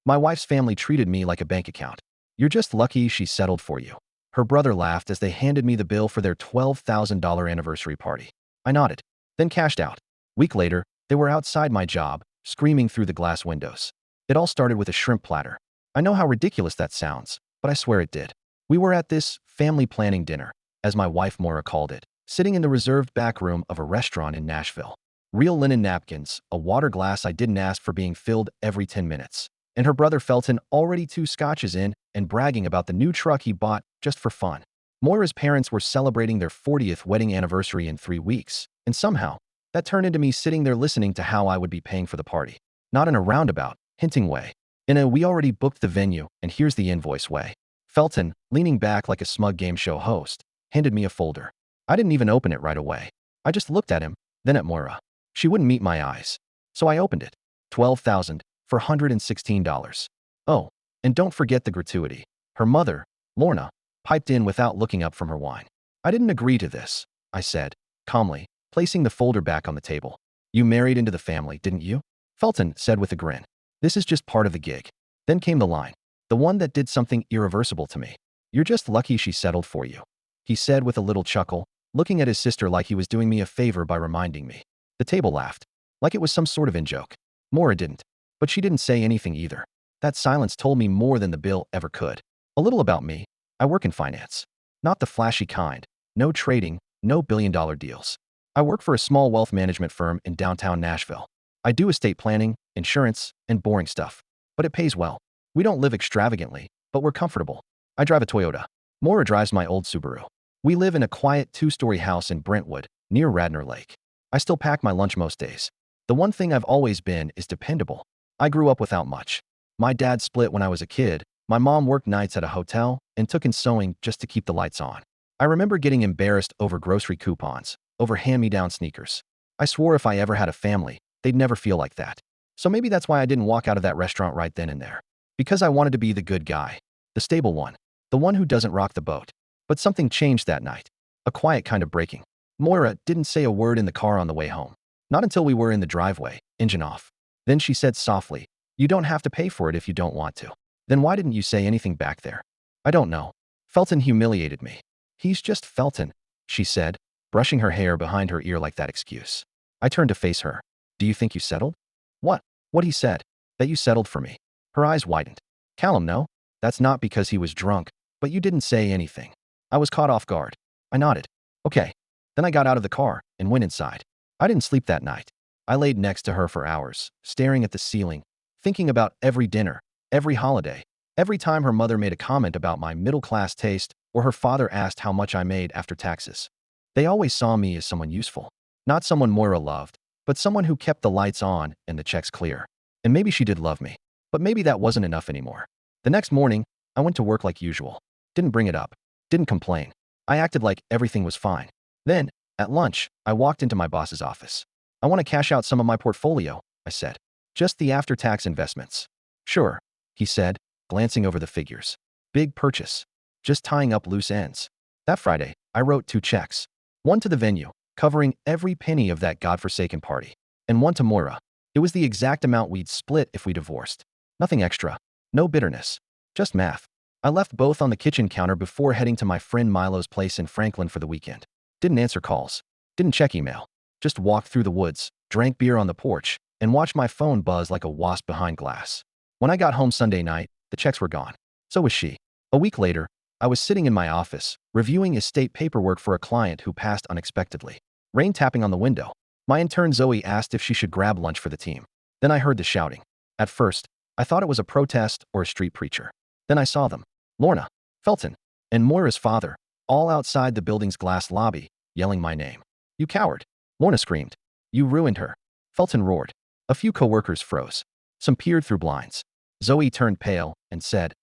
My wife's family treated me like a bank account. You're just lucky she settled for you. Her brother laughed as they handed me the bill for their $12,000 anniversary party. I nodded, then cashed out. Week later, they were outside my job, screaming through the glass windows. It all started with a shrimp platter. I know how ridiculous that sounds, but I swear it did. We were at this family planning dinner, as my wife Maura called it, sitting in the reserved back room of a restaurant in Nashville. Real linen napkins, a water glass I didn't ask for being filled every 10 minutes, and her brother Felton already 2 scotches in and bragging about the new truck he bought just for fun. Moira's parents were celebrating their 40th wedding anniversary in 3 weeks, and somehow, that turned into me sitting there listening to how I would be paying for the party. Not in a roundabout, hinting way. In a we already booked the venue and here's the invoice way. Felton, leaning back like a smug game show host, handed me a folder. I didn't even open it right away. I just looked at him, then at Moira. She wouldn't meet my eyes. So I opened it. $12,416. Oh, and don't forget the gratuity. Her mother, Lorna, piped in without looking up from her wine. I didn't agree to this, I said, calmly, placing the folder back on the table. You married into the family, didn't you? Felton said with a grin. This is just part of the gig. Then came the line. The one that did something irreversible to me. You're just lucky she settled for you. He said with a little chuckle, looking at his sister like he was doing me a favor by reminding me. The table laughed, like it was some sort of in-joke. Moira didn't, but she didn't say anything either. That silence told me more than the bill ever could. A little about me. I work in finance. Not the flashy kind. No trading, no billion-dollar deals. I work for a small wealth management firm in downtown Nashville. I do estate planning, insurance, and boring stuff. But it pays well. We don't live extravagantly, but we're comfortable. I drive a Toyota. Moira drives my old Subaru. We live in a quiet 2-story house in Brentwood, near Radnor Lake. I still pack my lunch most days. The one thing I've always been is dependable. I grew up without much. My dad split when I was a kid. My mom worked nights at a hotel and took in sewing just to keep the lights on. I remember getting embarrassed over grocery coupons, over hand-me-down sneakers. I swore if I ever had a family, they'd never feel like that. So maybe that's why I didn't walk out of that restaurant right then and there. Because I wanted to be the good guy, the stable one, the one who doesn't rock the boat. But something changed that night. A quiet kind of breaking. Moira didn't say a word in the car on the way home. Not until we were in the driveway, engine off. Then she said softly, "You don't have to pay for it if you don't want to." Then why didn't you say anything back there? I don't know. Felton humiliated me. He's just Felton, she said, brushing her hair behind her ear like that excuse. I turned to face her. Do you think you settled? What? What he said? That you settled for me. Her eyes widened. Callum, no. That's not because he was drunk, but you didn't say anything. I was caught off guard. I nodded. Okay. Then I got out of the car and went inside. I didn't sleep that night. I laid next to her for hours, staring at the ceiling, thinking about every dinner, every holiday, every time her mother made a comment about my middle-class taste or her father asked how much I made after taxes. They always saw me as someone useful. Not someone Moira loved, but someone who kept the lights on and the checks clear. And maybe she did love me, but maybe that wasn't enough anymore. The next morning, I went to work like usual. Didn't bring it up. Didn't complain. I acted like everything was fine. Then, at lunch, I walked into my boss's office. I want to cash out some of my portfolio, I said. Just the after-tax investments. Sure, he said, glancing over the figures. Big purchase. Just tying up loose ends. That Friday, I wrote 2 checks. One to the venue, covering every penny of that godforsaken party. And one to Moira. It was the exact amount we'd split if we divorced. Nothing extra. No bitterness. Just math. I left both on the kitchen counter before heading to my friend Milo's place in Franklin for the weekend. Didn't answer calls. Didn't check email. Just walked through the woods, drank beer on the porch, and watched my phone buzz like a wasp behind glass. When I got home Sunday night, the checks were gone. So was she. A week later, I was sitting in my office, reviewing estate paperwork for a client who passed unexpectedly. Rain tapping on the window. My intern Zoe asked if she should grab lunch for the team. Then I heard the shouting. At first, I thought it was a protest or a street preacher. Then I saw them. Lorna, Felton, and Moira's father, all outside the building's glass lobby, yelling my name. You coward. Lorna screamed. You ruined her. Felton roared. A few coworkers froze. Some peered through blinds. Zoe turned pale and said,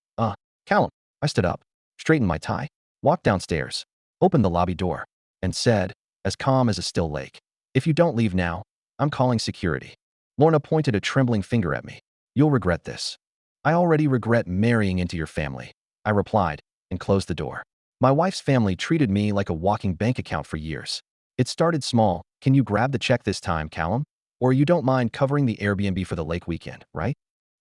Callum. I stood up, straightened my tie, walked downstairs, opened the lobby door, and said, as calm as a still lake, if you don't leave now, I'm calling security. Lorna pointed a trembling finger at me. You'll regret this. I already regret marrying into your family, I replied, and closed the door. My wife's family treated me like a walking bank account for years. It started small. Can you grab the check this time, Callum? Or you don't mind covering the Airbnb for the lake weekend, right?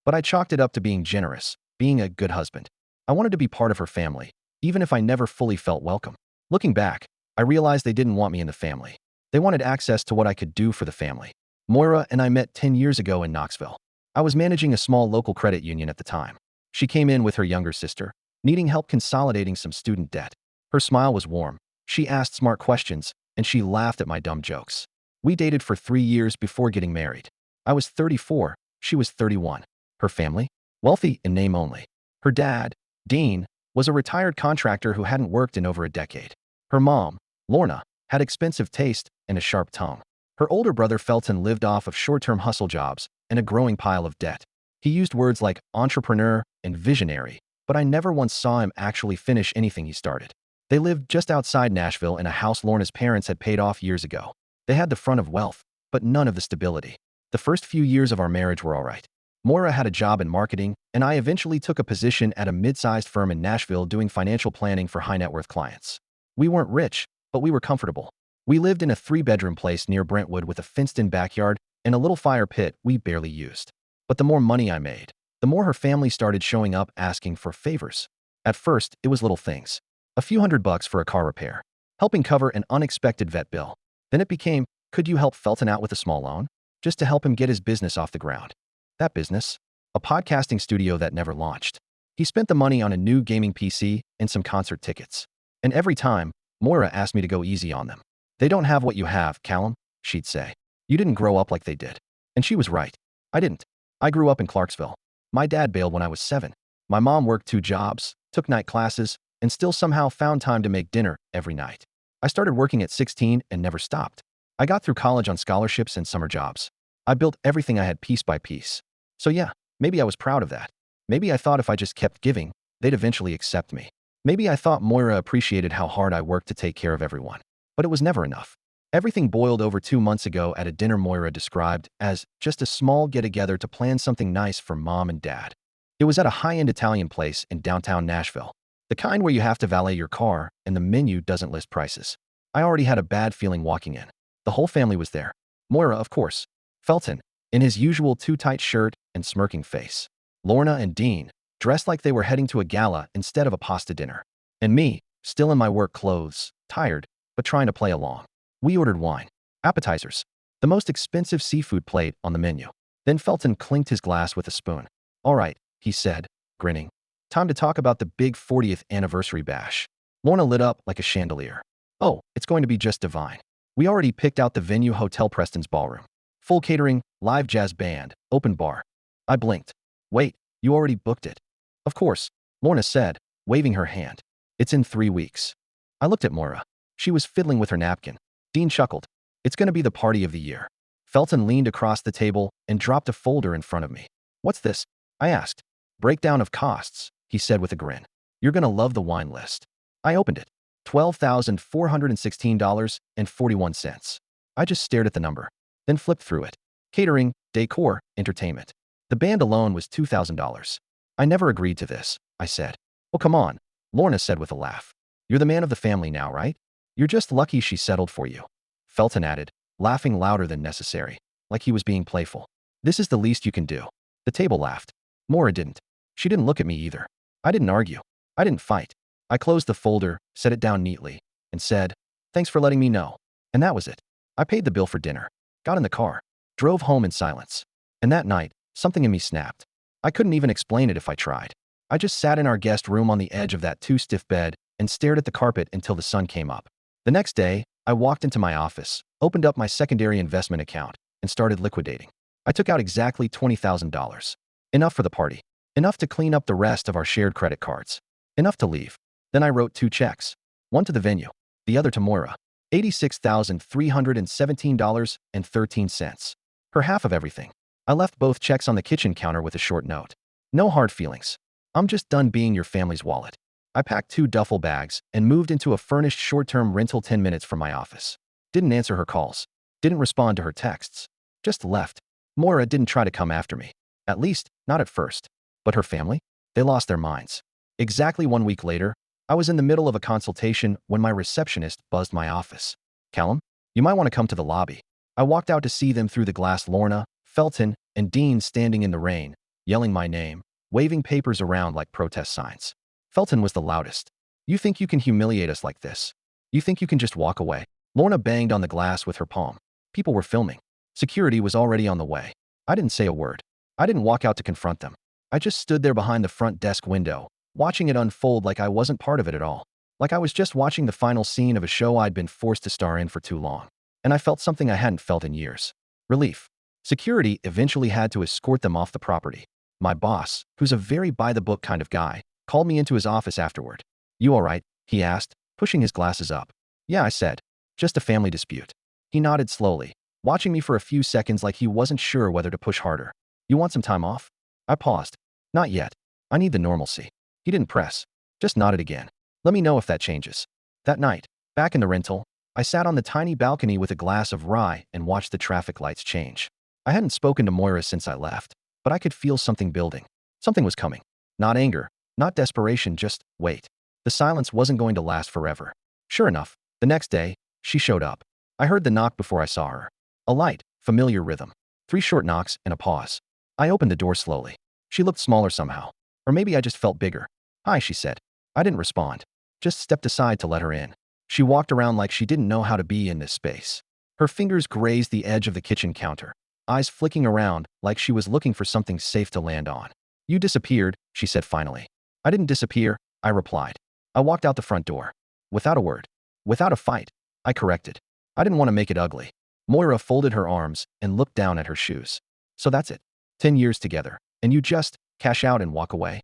But I chalked it up to being generous, being a good husband. I wanted to be part of her family, even if I never fully felt welcome. Looking back, I realized they didn't want me in the family. They wanted access to what I could do for the family. Moira and I met 10 years ago in Knoxville. I was managing a small local credit union at the time. She came in with her younger sister, needing help consolidating some student debt. Her smile was warm. She asked smart questions, and she laughed at my dumb jokes. We dated for 3 years before getting married. I was 34, she was 31. Her family? Wealthy in name only. Her dad, Dean, was a retired contractor who hadn't worked in over a decade. Her mom, Lorna, had expensive taste and a sharp tongue. Her older brother Felton lived off of short-term hustle jobs and a growing pile of debt. He used words like entrepreneur and visionary, but I never once saw him actually finish anything he started. They lived just outside Nashville in a house Lorna's parents had paid off years ago. They had the front of wealth, but none of the stability. The first few years of our marriage were all right. Moira had a job in marketing, and I eventually took a position at a mid-sized firm in Nashville doing financial planning for high-net-worth clients. We weren't rich, but we were comfortable. We lived in a 3-bedroom place near Brentwood with a fenced-in backyard and a little fire pit we barely used. But the more money I made, the more her family started showing up asking for favors. At first, it was little things. A few $100 for a car repair, helping cover an unexpected vet bill. Then it became, could you help Felton out with a small loan? Just to help him get his business off the ground. That business? A podcasting studio that never launched. He spent the money on a new gaming PC and some concert tickets. And every time, Moira asked me to go easy on them. They don't have what you have, Callum, she'd say. You didn't grow up like they did. And she was right. I didn't. I grew up in Clarksville. My dad bailed when I was 7. My mom worked 2 jobs, took night classes, and still somehow found time to make dinner every night. I started working at 16 and never stopped. I got through college on scholarships and summer jobs. I built everything I had piece by piece. So yeah, maybe I was proud of that. Maybe I thought if I just kept giving, they'd eventually accept me. Maybe I thought Moira appreciated how hard I worked to take care of everyone. But it was never enough. Everything boiled over 2 months ago at a dinner Moira described as just a small get-together to plan something nice for mom and dad. It was at a high-end Italian place in downtown Nashville. The kind where you have to valet your car and the menu doesn't list prices. I already had a bad feeling walking in. The whole family was there. Moira, of course. Felton, in his usual too-tight shirt and smirking face. Lorna and Dean, dressed like they were heading to a gala instead of a pasta dinner. And me, still in my work clothes, tired, but trying to play along. We ordered wine, appetizers, the most expensive seafood plate on the menu. Then Felton clinked his glass with a spoon. All right, he said, grinning. Time to talk about the big 40th anniversary bash. Lorna lit up like a chandelier. Oh, it's going to be just divine. We already picked out the venue, Hotel Preston's ballroom. Full catering, live jazz band, open bar. I blinked. Wait, you already booked it? Of course, Lorna said, waving her hand. It's in 3 weeks. I looked at Moira. She was fiddling with her napkin. Dean chuckled. It's going to be the party of the year. Felton leaned across the table and dropped a folder in front of me. What's this? I asked. Breakdown of costs, he said with a grin. You're going to love the wine list. I opened it. $12,416.41. I just stared at the number, then flipped through it. Catering, decor, entertainment. The band alone was $2,000. I never agreed to this, I said. Oh, come on, Lorna said with a laugh. You're the man of the family now, right? You're just lucky she settled for you. Felton added, laughing louder than necessary, like he was being playful. This is the least you can do. The table laughed. Moira didn't. She didn't look at me either. I didn't argue. I didn't fight. I closed the folder, set it down neatly, and said, thanks for letting me know. And that was it. I paid the bill for dinner, got in the car, drove home in silence. And that night, something in me snapped. I couldn't even explain it if I tried. I just sat in our guest room on the edge of that too-stiff bed and stared at the carpet until the sun came up. The next day, I walked into my office, opened up my secondary investment account, and started liquidating. I took out exactly $20,000. Enough for the party. Enough to clean up the rest of our shared credit cards. Enough to leave. Then I wrote 2 checks. One to the venue, the other to Moira. $86,317.13. Her half of everything. I left both checks on the kitchen counter with a short note. No hard feelings. I'm just done being your family's wallet. I packed 2 duffel bags and moved into a furnished short-term rental 10 minutes from my office. Didn't answer her calls. Didn't respond to her texts. Just left. Moira didn't try to come after me. At least, not at first. But her family? They lost their minds. Exactly 1 week later, I was in the middle of a consultation when my receptionist buzzed my office. Callum, you might want to come to the lobby. I walked out to see them through the glass. Lorna, Felton, and Dean standing in the rain, yelling my name, waving papers around like protest signs. Felton was the loudest. You think you can humiliate us like this? You think you can just walk away? Lorna banged on the glass with her palm. People were filming. Security was already on the way. I didn't say a word. I didn't walk out to confront them. I just stood there behind the front desk window, watching it unfold like I wasn't part of it at all. Like I was just watching the final scene of a show I'd been forced to star in for too long. And I felt something I hadn't felt in years. Relief. Security eventually had to escort them off the property. My boss, who's a very by-the-book kind of guy, called me into his office afterward. You all right? He asked, pushing his glasses up. Yeah, I said. Just a family dispute. He nodded slowly, watching me for a few seconds like he wasn't sure whether to push harder. You want some time off? I paused. Not yet. I need the normalcy. He didn't press. Just nodded again. Let me know if that changes. That night, back in the rental, I sat on the tiny balcony with a glass of rye and watched the traffic lights change. I hadn't spoken to Moira since I left, but I could feel something building. Something was coming. Not anger, not desperation, just wait. The silence wasn't going to last forever. Sure enough, the next day, she showed up. I heard the knock before I saw her. A light, familiar rhythm. 3 short knocks and a pause. I opened the door slowly. She looked smaller somehow. Or maybe I just felt bigger. Hi, she said. I didn't respond. Just stepped aside to let her in. She walked around like she didn't know how to be in this space. Her fingers grazed the edge of the kitchen counter, eyes flicking around like she was looking for something safe to land on. You disappeared, she said finally. I didn't disappear, I replied. I walked out the front door. Without a word. Without a fight. I corrected. I didn't want to make it ugly. Moira folded her arms and looked down at her shoes. So that's it. 10 years together. And you just cash out and walk away?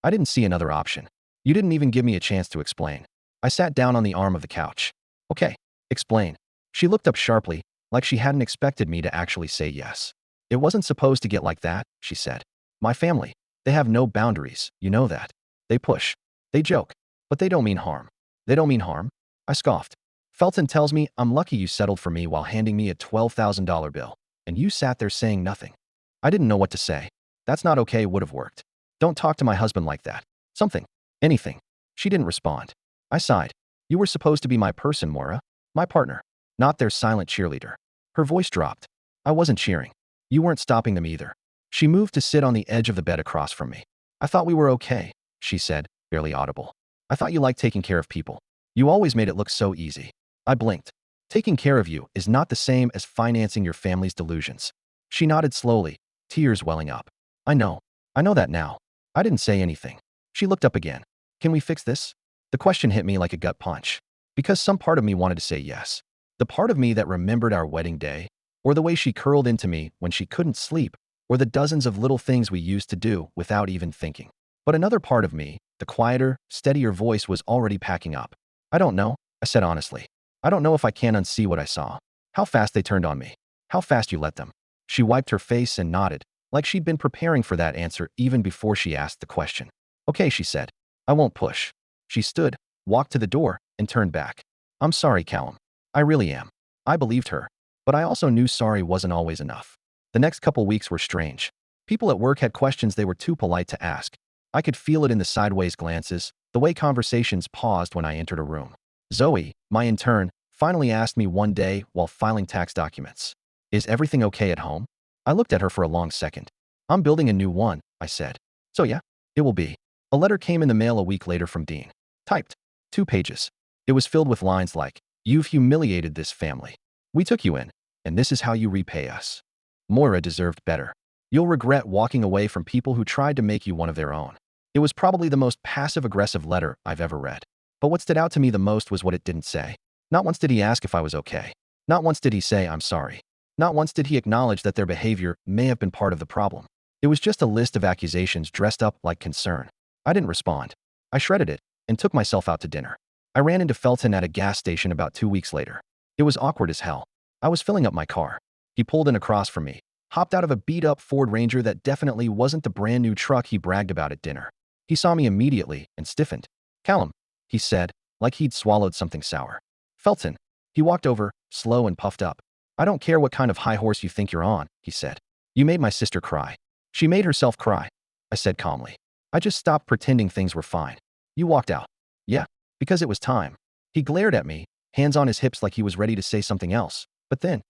I didn't see another option. You didn't even give me a chance to explain. I sat down on the arm of the couch. Okay, explain. She looked up sharply, like she hadn't expected me to actually say yes. It wasn't supposed to get like that, she said. My family, they have no boundaries, you know that. They push. They joke. But they don't mean harm. They don't mean harm? I scoffed. Felton tells me I'm lucky you settled for me while handing me a $12,000 bill, and you sat there saying nothing. I didn't know what to say. That's not okay, would have worked. Don't talk to my husband like that. Something. Anything. She didn't respond. I sighed. You were supposed to be my person, Moira. My partner. Not their silent cheerleader. Her voice dropped. I wasn't cheering. You weren't stopping them either. She moved to sit on the edge of the bed across from me. I thought we were okay, she said, barely audible. I thought you liked taking care of people. You always made it look so easy. I blinked. Taking care of you is not the same as financing your family's delusions. She nodded slowly, tears welling up. I know that now. I didn't say anything. She looked up again. Can we fix this? The question hit me like a gut punch. Because some part of me wanted to say yes. The part of me that remembered our wedding day, or the way she curled into me when she couldn't sleep, or the dozens of little things we used to do without even thinking. But another part of me, the quieter, steadier voice, was already packing up. I don't know, I said honestly. I don't know if I can unsee what I saw. How fast they turned on me. How fast you let them. She wiped her face and nodded, like she'd been preparing for that answer even before she asked the question. Okay, she said. I won't push. She stood, walked to the door, and turned back. I'm sorry, Callum. I really am. I believed her. But I also knew sorry wasn't always enough. The next couple weeks were strange. People at work had questions they were too polite to ask. I could feel it in the sideways glances, the way conversations paused when I entered a room. Zoe, my intern, finally asked me one day while filing tax documents. Is everything okay at home? I looked at her for a long second. I'm building a new one, I said. So yeah, it will be. A letter came in the mail a week later from Dean. Typed. 2 pages. It was filled with lines like, "You've humiliated this family. We took you in, and this is how you repay us. Moira deserved better. You'll regret walking away from people who tried to make you one of their own." It was probably the most passive-aggressive letter I've ever read. But what stood out to me the most was what it didn't say. Not once did he ask if I was okay. Not once did he say, "I'm sorry." Not once did he acknowledge that their behavior may have been part of the problem. It was just a list of accusations dressed up like concern. I didn't respond. I shredded it and took myself out to dinner. I ran into Felton at a gas station about 2 weeks later. It was awkward as hell. I was filling up my car. He pulled in across from me, hopped out of a beat-up Ford Ranger that definitely wasn't the brand new truck he bragged about at dinner. He saw me immediately and stiffened. "Callum," he said, like he'd swallowed something sour. "Felton." He walked over, slow and puffed up. "I don't care what kind of high horse you think you're on," he said. "You made my sister cry." "She made herself cry," I said calmly. "I just stopped pretending things were fine." "You walked out." "Yeah, because it was time." He glared at me, hands on his hips like he was ready to say something else. But then,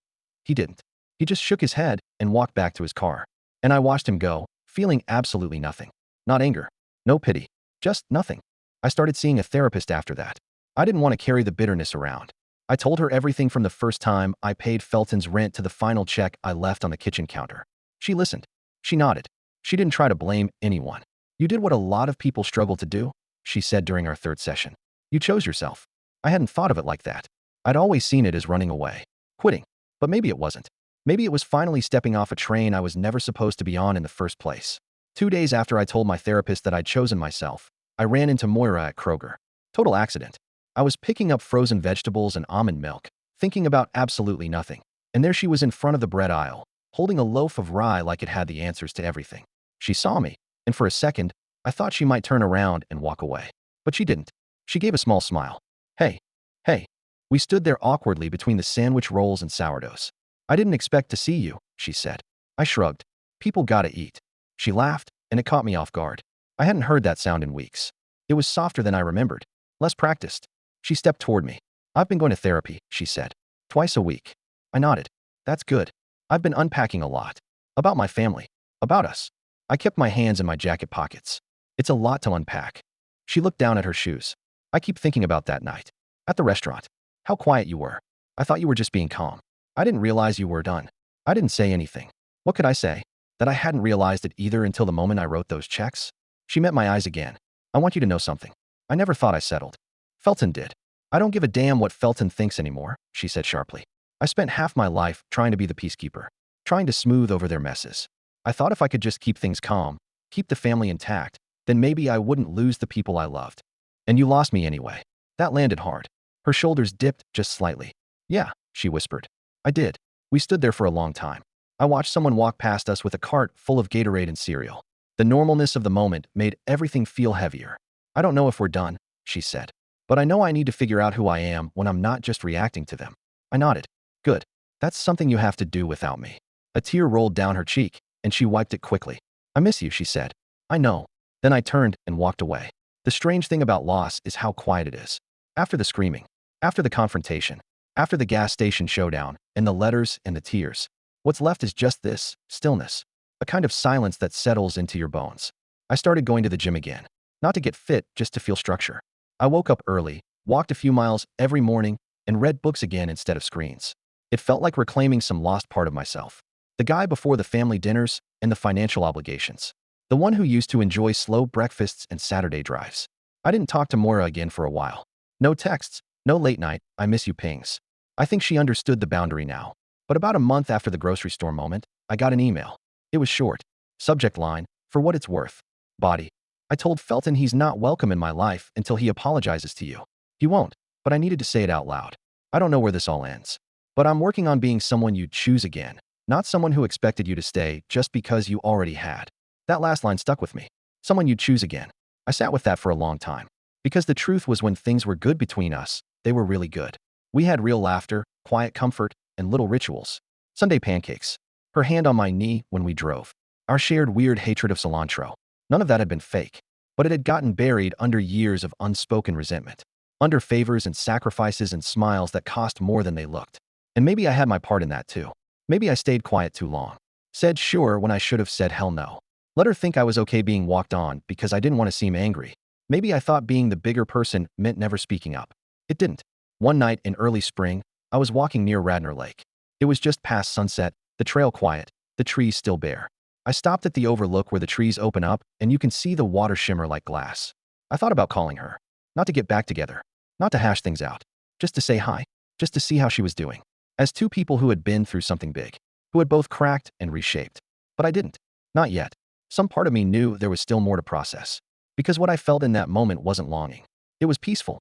he didn't. He just shook his head and walked back to his car. And I watched him go, feeling absolutely nothing. Not anger. No pity. Just nothing. I started seeing a therapist after that. I didn't want to carry the bitterness around. I told her everything from the first time I paid Felton's rent to the final check I left on the kitchen counter. She listened. She nodded. She didn't try to blame anyone. You did what a lot of people struggle to do, she said during our third session. You chose yourself. I hadn't thought of it like that. I'd always seen it as running away. Quitting. But maybe it wasn't. Maybe it was finally stepping off a train I was never supposed to be on in the first place. 2 days after I told my therapist that I'd chosen myself, I ran into Moira at Kroger. Total accident. I was picking up frozen vegetables and almond milk, thinking about absolutely nothing. And there she was in front of the bread aisle, holding a loaf of rye like it had the answers to everything. She saw me, and for a second, I thought she might turn around and walk away. But she didn't. She gave a small smile. Hey. Hey. We stood there awkwardly between the sandwich rolls and sourdoughs. I didn't expect to see you, she said. I shrugged. People gotta eat. She laughed, and it caught me off guard. I hadn't heard that sound in weeks. It was softer than I remembered. Less practiced. She stepped toward me. I've been going to therapy, she said. Twice a week. I nodded. That's good. I've been unpacking a lot. About my family. About us. I kept my hands in my jacket pockets. It's a lot to unpack. She looked down at her shoes. I keep thinking about that night. At the restaurant. How quiet you were. I thought you were just being calm. I didn't realize you were done. I didn't say anything. What could I say? That I hadn't realized it either until the moment I wrote those checks? She met my eyes again. I want you to know something. I never thought I settled. Felton did. I don't give a damn what Felton thinks anymore, she said sharply. I spent half my life trying to be the peacekeeper, trying to smooth over their messes. I thought if I could just keep things calm, keep the family intact, then maybe I wouldn't lose the people I loved. And you lost me anyway. That landed hard. Her shoulders dipped just slightly. Yeah, she whispered. I did. We stood there for a long time. I watched someone walk past us with a cart full of Gatorade and cereal. The normalness of the moment made everything feel heavier. I don't know if we're done, she said. But I know I need to figure out who I am when I'm not just reacting to them. I nodded. Good. That's something you have to do without me. A tear rolled down her cheek, and she wiped it quickly. I miss you, she said. I know. Then I turned and walked away. The strange thing about loss is how quiet it is. After the screaming, after the confrontation, after the gas station showdown, and the letters and the tears, what's left is just this, stillness. A kind of silence that settles into your bones. I started going to the gym again. Not to get fit, just to feel structure. I woke up early, walked a few miles every morning, and read books again instead of screens. It felt like reclaiming some lost part of myself. The guy before the family dinners and the financial obligations. The one who used to enjoy slow breakfasts and Saturday drives. I didn't talk to Moira again for a while. No texts, no late night, I miss you pings. I think she understood the boundary now. But about a month after the grocery store moment, I got an email. It was short. Subject line, for what it's worth. Body. I told Felton he's not welcome in my life until he apologizes to you. He won't, but I needed to say it out loud. I don't know where this all ends. But I'm working on being someone you'd choose again, not someone who expected you to stay just because you already had. That last line stuck with me. Someone you'd choose again. I sat with that for a long time. Because the truth was when things were good between us, they were really good. We had real laughter, quiet comfort, and little rituals. Sunday pancakes. Her hand on my knee when we drove. Our shared weird hatred of cilantro. None of that had been fake. But it had gotten buried under years of unspoken resentment. Under favors and sacrifices and smiles that cost more than they looked. And maybe I had my part in that too. Maybe I stayed quiet too long. Said sure when I should have said hell no. Let her think I was okay being walked on because I didn't want to seem angry. Maybe I thought being the bigger person meant never speaking up. It didn't. One night in early spring, I was walking near Radnor Lake. It was just past sunset, the trail quiet, the trees still bare. I stopped at the overlook where the trees open up and you can see the water shimmer like glass. I thought about calling her. Not to get back together. Not to hash things out. Just to say hi. Just to see how she was doing. As two people who had been through something big. Who had both cracked and reshaped. But I didn't. Not yet. Some part of me knew there was still more to process. Because what I felt in that moment wasn't longing. It was peaceful.